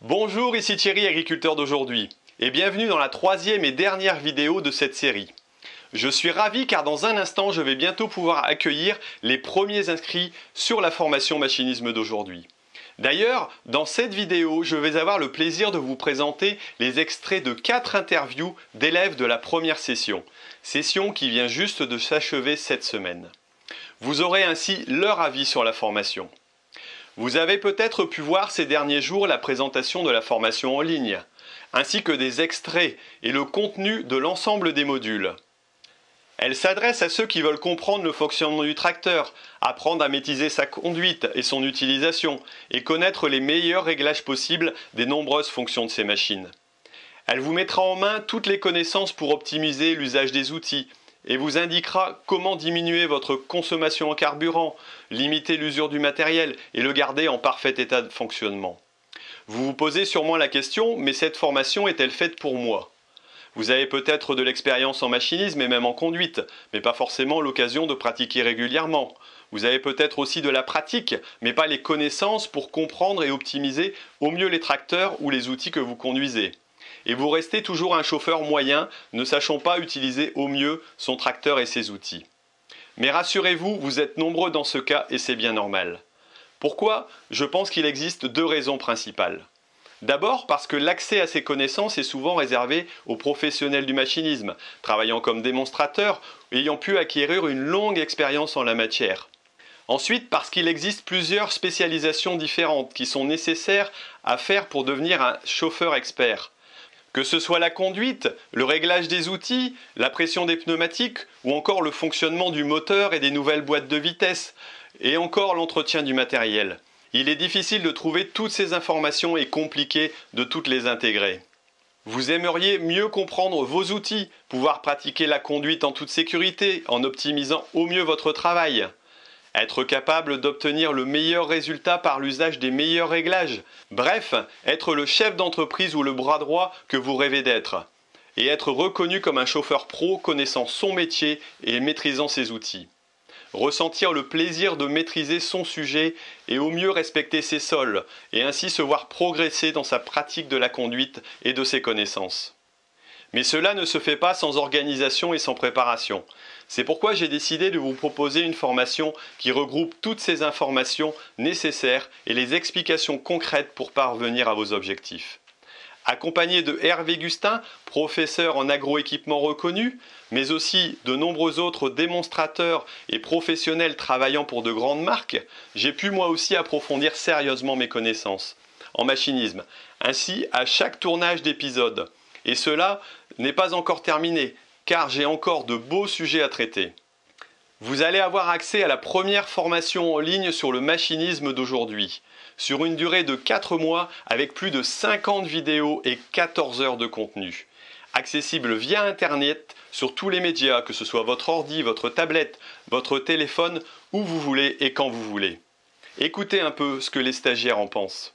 Bonjour, ici Thierry, agriculteur d'aujourd'hui, et bienvenue dans la troisième et dernière vidéo de cette série. Je suis ravi car dans un instant, je vais bientôt pouvoir accueillir les premiers inscrits sur la formation machinisme d'aujourd'hui. D'ailleurs, dans cette vidéo, je vais avoir le plaisir de vous présenter les extraits de 4 interviews d'élèves de la première session qui vient juste de s'achever cette semaine. Vous aurez ainsi leur avis sur la formation. Vous avez peut-être pu voir ces derniers jours la présentation de la formation en ligne, ainsi que des extraits et le contenu de l'ensemble des modules. Elle s'adresse à ceux qui veulent comprendre le fonctionnement du tracteur, apprendre à maîtriser sa conduite et son utilisation, et connaître les meilleurs réglages possibles des nombreuses fonctions de ces machines. Elle vous mettra en main toutes les connaissances pour optimiser l'usage des outils, et vous indiquera comment diminuer votre consommation en carburant, limiter l'usure du matériel et le garder en parfait état de fonctionnement. Vous vous posez sûrement la question, mais cette formation est-elle faite pour moi ? Vous avez peut-être de l'expérience en machinisme et même en conduite, mais pas forcément l'occasion de pratiquer régulièrement. Vous avez peut-être aussi de la pratique, mais pas les connaissances pour comprendre et optimiser au mieux les tracteurs ou les outils que vous conduisez. Et vous restez toujours un chauffeur moyen, ne sachant pas utiliser au mieux son tracteur et ses outils. Mais rassurez-vous, vous êtes nombreux dans ce cas et c'est bien normal. Pourquoi ? Je pense qu'il existe 2 raisons principales. D'abord parce que l'accès à ces connaissances est souvent réservé aux professionnels du machinisme, travaillant comme démonstrateurs, ayant pu acquérir une longue expérience en la matière. Ensuite, parce qu'il existe plusieurs spécialisations différentes qui sont nécessaires à faire pour devenir un chauffeur expert. Que ce soit la conduite, le réglage des outils, la pression des pneumatiques ou encore le fonctionnement du moteur et des nouvelles boîtes de vitesse, et encore l'entretien du matériel. Il est difficile de trouver toutes ces informations et compliqué de toutes les intégrer. Vous aimeriez mieux comprendre vos outils, pouvoir pratiquer la conduite en toute sécurité, en optimisant au mieux votre travail. Être capable d'obtenir le meilleur résultat par l'usage des meilleurs réglages. Bref, être le chef d'entreprise ou le bras droit que vous rêvez d'être. Et être reconnu comme un chauffeur pro connaissant son métier et maîtrisant ses outils. Ressentir le plaisir de maîtriser son sujet et au mieux respecter ses sols, et ainsi se voir progresser dans sa pratique de la conduite et de ses connaissances. Mais cela ne se fait pas sans organisation et sans préparation. C'est pourquoi j'ai décidé de vous proposer une formation qui regroupe toutes ces informations nécessaires et les explications concrètes pour parvenir à vos objectifs. Accompagné de Hervé Gustin, professeur en agroéquipement reconnu, mais aussi de nombreux autres démonstrateurs et professionnels travaillant pour de grandes marques, j'ai pu moi aussi approfondir sérieusement mes connaissances en machinisme, ainsi à chaque tournage d'épisode. Et cela n'est pas encore terminé, car j'ai encore de beaux sujets à traiter. Vous allez avoir accès à la première formation en ligne sur le machinisme d'aujourd'hui, sur une durée de 4 mois avec plus de 50 vidéos et 14 heures de contenu. Accessible via Internet sur tous les médias, que ce soit votre ordi, votre tablette, votre téléphone, où vous voulez et quand vous voulez. Écoutez un peu ce que les stagiaires en pensent.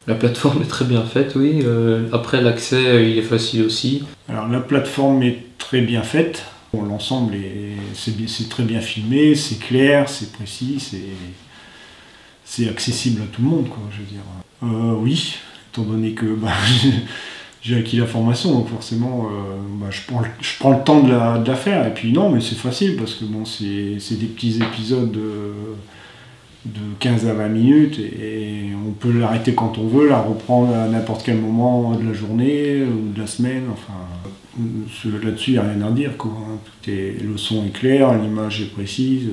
La plateforme est très bien faite, oui. Après, l'accès, il est facile aussi. Alors, la plateforme est très bien faite. L'ensemble, c'est très bien filmé, c'est clair, c'est précis, c'est accessible à tout le monde, quoi, je veux dire. Oui, étant donné que j'ai acquis la formation, donc forcément, je prends le temps de la faire. Et puis non, mais c'est facile, parce que bon, c'est des petits épisodes de 15 à 20 minutes et on peut l'arrêter quand on veut, la reprendre à n'importe quel moment de la journée ou de la semaine, enfin là-dessus il n'y a rien à dire, quoi. Le son est clair, l'image est précise,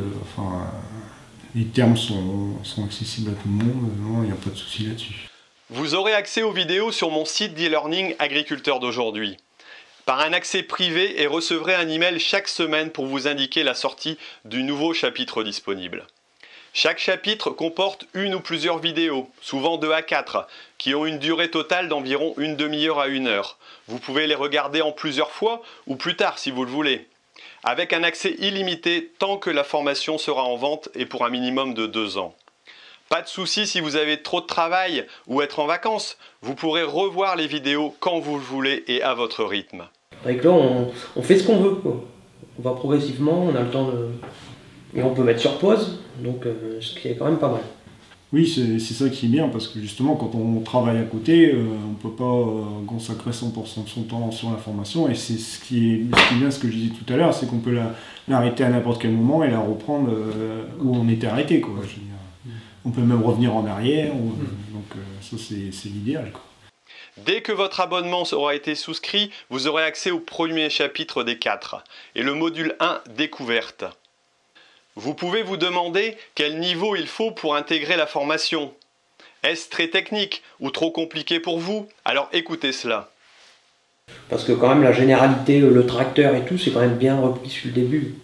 les termes sont accessibles à tout le monde, non, il n'y a pas de souci là-dessus. Vous aurez accès aux vidéos sur mon site d'e-learning agriculteur d'aujourd'hui, par un accès privé, et recevrez un email chaque semaine pour vous indiquer la sortie du nouveau chapitre disponible. Chaque chapitre comporte une ou plusieurs vidéos, souvent 2 à 4, qui ont une durée totale d'environ une demi-heure à 1 heure. Vous pouvez les regarder en plusieurs fois ou plus tard si vous le voulez, avec un accès illimité tant que la formation sera en vente et pour un minimum de 2 ans. Pas de souci si vous avez trop de travail ou être en vacances, vous pourrez revoir les vidéos quand vous le voulez et à votre rythme. Avec là, on fait ce qu'on veut, quoi. On va progressivement, on a le temps de... Et on peut mettre sur pause, donc ce qui est quand même pas mal. Oui, c'est ça qui est bien, parce que justement, quand on travaille à côté, on ne peut pas consacrer 100% de son temps sur la formation, et c'est ce qui est bien, ce que je disais tout à l'heure, c'est qu'on peut l'arrêter à n'importe quel moment et la reprendre où on était arrêté, quoi. Je veux dire. On peut même revenir en arrière, donc ça c'est l'idéal, quoi. Dès que votre abonnement aura été souscrit, vous aurez accès au premier chapitre des 4 et le module 1 découverte. Vous pouvez vous demander quel niveau il faut pour intégrer la formation. Est-ce très technique ou trop compliqué pour vous? Alors écoutez cela. Parce que quand même la généralité, le tracteur et tout, c'est quand même bien repris sur le début.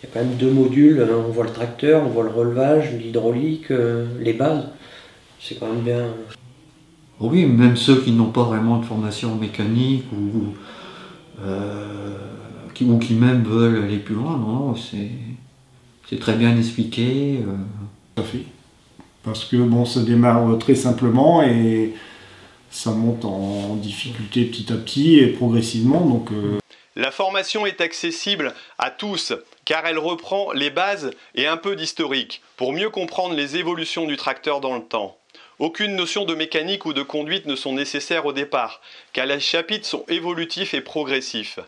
Il y a quand même 2 modules, on voit le tracteur, on voit le relevage, l'hydraulique, les bases. C'est quand même bien... Oui, même ceux qui n'ont pas vraiment de formation mécanique ou qui même veulent aller plus loin, non, c'est très bien expliqué. Tout à fait. Parce que bon, ça démarre très simplement et ça monte en difficulté petit à petit et progressivement. Donc, La formation est accessible à tous car elle reprend les bases et un peu d'historique pour mieux comprendre les évolutions du tracteur dans le temps. Aucune notion de mécanique ou de conduite ne sont nécessaires au départ, car les chapitres sont évolutifs et progressifs.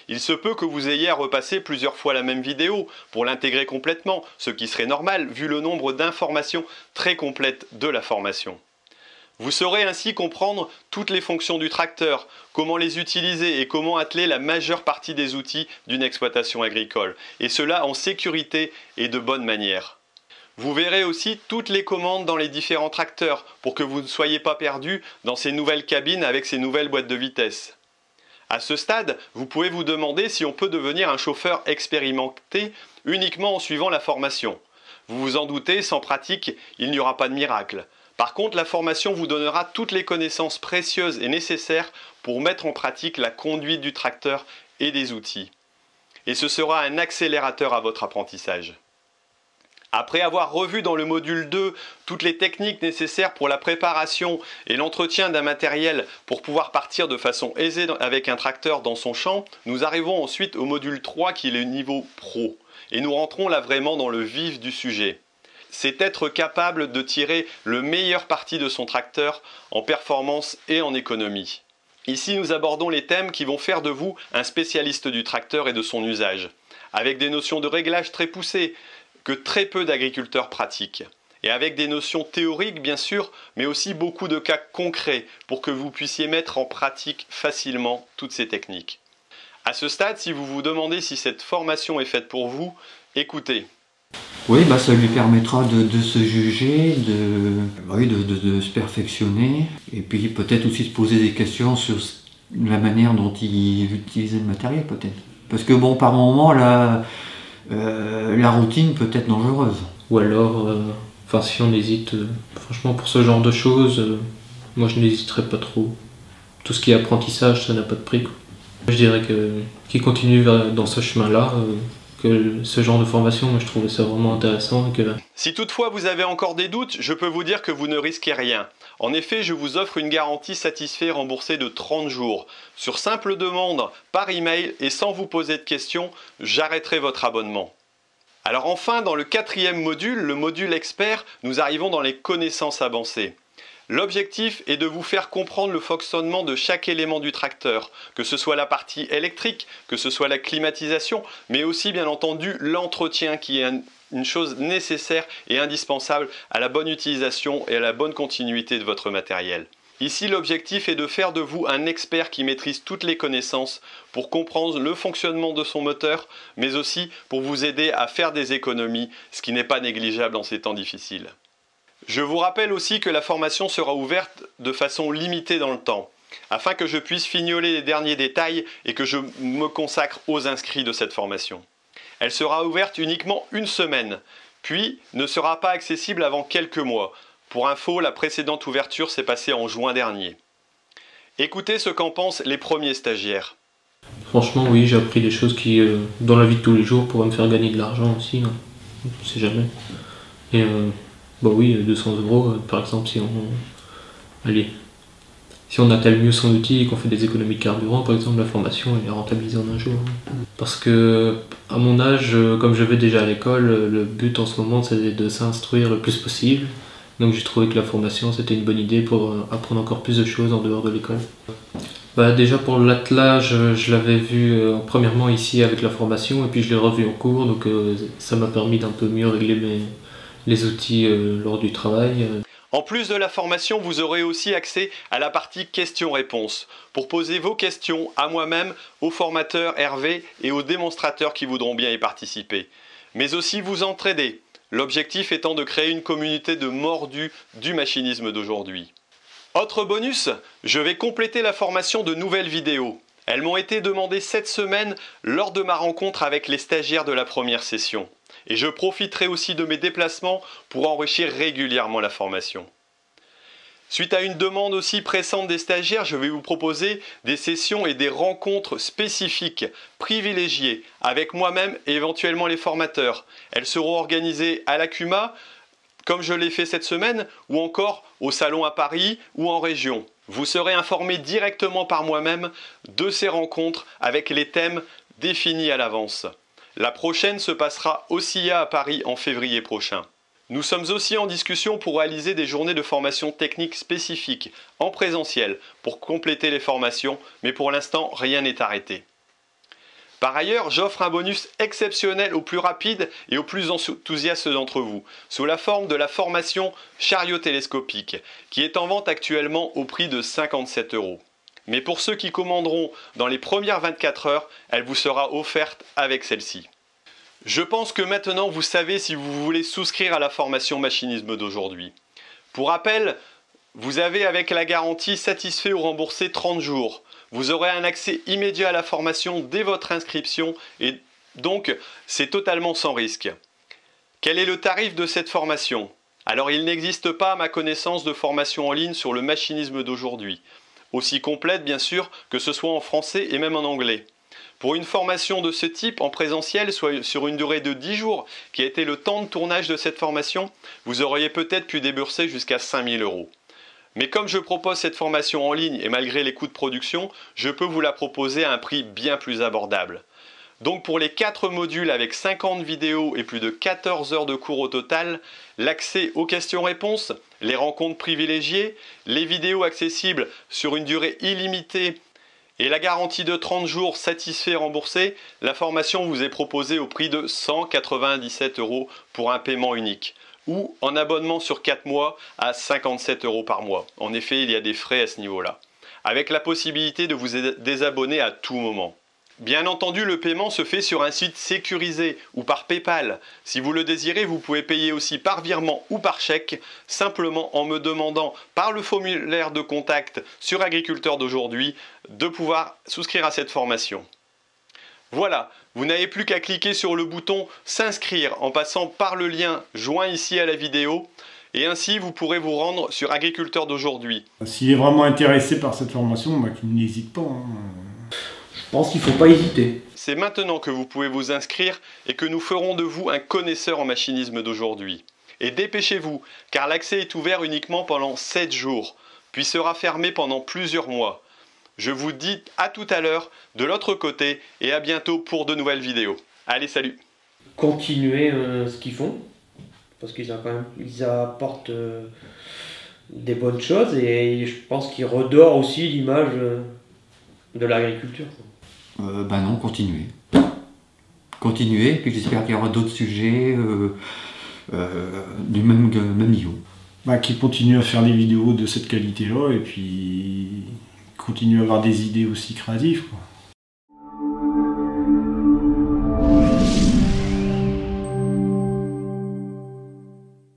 Il se peut que vous ayez à repasser plusieurs fois la même vidéo pour l'intégrer complètement, ce qui serait normal vu le nombre d'informations très complètes de la formation. Vous saurez ainsi comprendre toutes les fonctions du tracteur, comment les utiliser et comment atteler la majeure partie des outils d'une exploitation agricole, et cela en sécurité et de bonne manière. Vous verrez aussi toutes les commandes dans les différents tracteurs pour que vous ne soyez pas perdu dans ces nouvelles cabines avec ces nouvelles boîtes de vitesse. À ce stade, vous pouvez vous demander si on peut devenir un chauffeur expérimenté uniquement en suivant la formation. Vous vous en doutez, sans pratique, il n'y aura pas de miracle. Par contre, la formation vous donnera toutes les connaissances précieuses et nécessaires pour mettre en pratique la conduite du tracteur et des outils. Et ce sera un accélérateur à votre apprentissage. Après avoir revu dans le module 2 toutes les techniques nécessaires pour la préparation et l'entretien d'un matériel pour pouvoir partir de façon aisée avec un tracteur dans son champ, nous arrivons ensuite au module 3 qui est le niveau pro. Et nous rentrons là vraiment dans le vif du sujet. C'est être capable de tirer le meilleur parti de son tracteur en performance et en économie. Ici, nous abordons les thèmes qui vont faire de vous un spécialiste du tracteur et de son usage, avec des notions de réglage très poussées, que très peu d'agriculteurs pratiquent. Et avec des notions théoriques bien sûr, mais aussi beaucoup de cas concrets pour que vous puissiez mettre en pratique facilement toutes ces techniques. À ce stade, si vous vous demandez si cette formation est faite pour vous, écoutez. Oui, ça lui permettra de se juger, de se perfectionner, et puis peut-être aussi se poser des questions sur la manière dont il utilisait le matériel peut-être. Parce que bon, par moment, là, la routine peut être dangereuse. Ou alors, si on hésite, franchement pour ce genre de choses, moi je n'hésiterais pas trop. Tout ce qui est apprentissage, ça n'a pas de prix, quoi. Je dirais qu'il continue dans ce chemin-là, que ce genre de formation, moi je trouvais ça vraiment intéressant. Si toutefois vous avez encore des doutes, je peux vous dire que vous ne risquez rien. En effet, je vous offre une garantie satisfait remboursée de 30 jours. Sur simple demande, par email et sans vous poser de questions, j'arrêterai votre abonnement. Alors enfin, dans le 4e module, le module expert, nous arrivons dans les connaissances avancées. L'objectif est de vous faire comprendre le fonctionnement de chaque élément du tracteur, que ce soit la partie électrique, que ce soit la climatisation, mais aussi bien entendu l'entretien qui est une chose nécessaire et indispensable à la bonne utilisation et à la bonne continuité de votre matériel. Ici, l'objectif est de faire de vous un expert qui maîtrise toutes les connaissances pour comprendre le fonctionnement de son moteur, mais aussi pour vous aider à faire des économies, ce qui n'est pas négligeable dans ces temps difficiles. Je vous rappelle aussi que la formation sera ouverte de façon limitée dans le temps, afin que je puisse fignoler les derniers détails et que je me consacre aux inscrits de cette formation. Elle sera ouverte uniquement une semaine, puis ne sera pas accessible avant quelques mois. Pour info, la précédente ouverture s'est passée en juin dernier. Écoutez ce qu'en pensent les premiers stagiaires. Franchement, oui, j'ai appris des choses qui, dans la vie de tous les jours, pourraient me faire gagner de l'argent aussi, hein. On ne sait jamais. Et oui, 200 €, par exemple, si on attelle mieux son outil et qu'on fait des économies de carburant, par exemple, la formation elle est rentabilisée en un jour. Parce que, à mon âge, comme je vais déjà à l'école, le but en ce moment c'est de s'instruire le plus possible Donc j'ai trouvé que la formation c'était une bonne idée pour apprendre encore plus de choses en dehors de l'école. Déjà pour l'attelage, je l'avais vu premièrement ici avec la formation et puis je l'ai revu en cours, donc ça m'a permis d'un peu mieux régler les outils lors du travail. En plus de la formation, vous aurez aussi accès à la partie questions-réponses pour poser vos questions à moi-même, au formateur Hervé et aux démonstrateurs qui voudront bien y participer. Mais aussi vous entraider, l'objectif étant de créer une communauté de mordus du machinisme d'aujourd'hui. Autre bonus, je vais compléter la formation de nouvelles vidéos. Elles m'ont été demandées cette semaine lors de ma rencontre avec les stagiaires de la première session. Et je profiterai aussi de mes déplacements pour enrichir régulièrement la formation. Suite à une demande aussi pressante des stagiaires, je vais vous proposer des sessions et des rencontres spécifiques, privilégiées, avec moi-même et éventuellement les formateurs. Elles seront organisées à l'ACUMA, comme je l'ai fait cette semaine, ou encore au salon à Paris ou en région. Vous serez informés directement par moi-même de ces rencontres avec les thèmes définis à l'avance. La prochaine se passera au SIA à Paris en février prochain. Nous sommes aussi en discussion pour réaliser des journées de formation technique spécifiques en présentiel pour compléter les formations, mais pour l'instant rien n'est arrêté. Par ailleurs, j'offre un bonus exceptionnel aux plus rapides et aux plus enthousiastes d'entre vous, sous la forme de la formation chariot télescopique, qui est en vente actuellement au prix de 57 €. Mais pour ceux qui commanderont dans les premières 24 heures, elle vous sera offerte avec celle-ci. Je pense que maintenant vous savez si vous voulez souscrire à la formation machinisme d'aujourd'hui. Pour rappel, vous avez avec la garantie satisfait ou remboursé 30 jours. Vous aurez un accès immédiat à la formation dès votre inscription et donc c'est totalement sans risque. Quel est le tarif de cette formation? Alors il n'existe pas à ma connaissance de formation en ligne sur le machinisme d'aujourd'hui. Aussi complète bien sûr que ce soit en français et même en anglais. Pour une formation de ce type en présentiel, soit sur une durée de 10 jours, qui a été le temps de tournage de cette formation, vous auriez peut-être pu débourser jusqu'à 5 000 €. Mais comme je propose cette formation en ligne et malgré les coûts de production, je peux vous la proposer à un prix bien plus abordable. Donc pour les 4 modules avec 50 vidéos et plus de 14 heures de cours au total, l'accès aux questions-réponses, les rencontres privilégiées, les vidéos accessibles sur une durée illimitée et la garantie de 30 jours satisfait et remboursé, la formation vous est proposée au prix de 197 € pour un paiement unique ou en abonnement sur 4 mois à 57 € par mois. En effet, il y a des frais à ce niveau-là, avec la possibilité de vous désabonner à tout moment. Bien entendu, le paiement se fait sur un site sécurisé ou par PayPal. Si vous le désirez, vous pouvez payer aussi par virement ou par chèque, simplement en me demandant par le formulaire de contact sur Agriculteur d'aujourd'hui de pouvoir souscrire à cette formation. Voilà, vous n'avez plus qu'à cliquer sur le bouton s'inscrire en passant par le lien joint ici à la vidéo et ainsi vous pourrez vous rendre sur Agriculteur d'aujourd'hui. S'il est vraiment intéressé par cette formation, qu'il n'hésite pas. Je pense qu'il ne faut pas hésiter. C'est maintenant que vous pouvez vous inscrire et que nous ferons de vous un connaisseur en machinisme d'aujourd'hui. Et dépêchez-vous, car l'accès est ouvert uniquement pendant 7 jours, puis sera fermé pendant plusieurs mois. Je vous dis à tout à l'heure de l'autre côté et à bientôt pour de nouvelles vidéos. Allez, salut! Continuer ce qu'ils font, parce qu'ils apportent des bonnes choses et je pense qu'ils redorent aussi l'image de l'agriculture. Non, continuez. Continuez, puis j'espère qu'il y aura d'autres sujets du même niveau. Qui continuent à faire des vidéos de cette qualité-là et puis continuent à avoir des idées aussi créatives, quoi.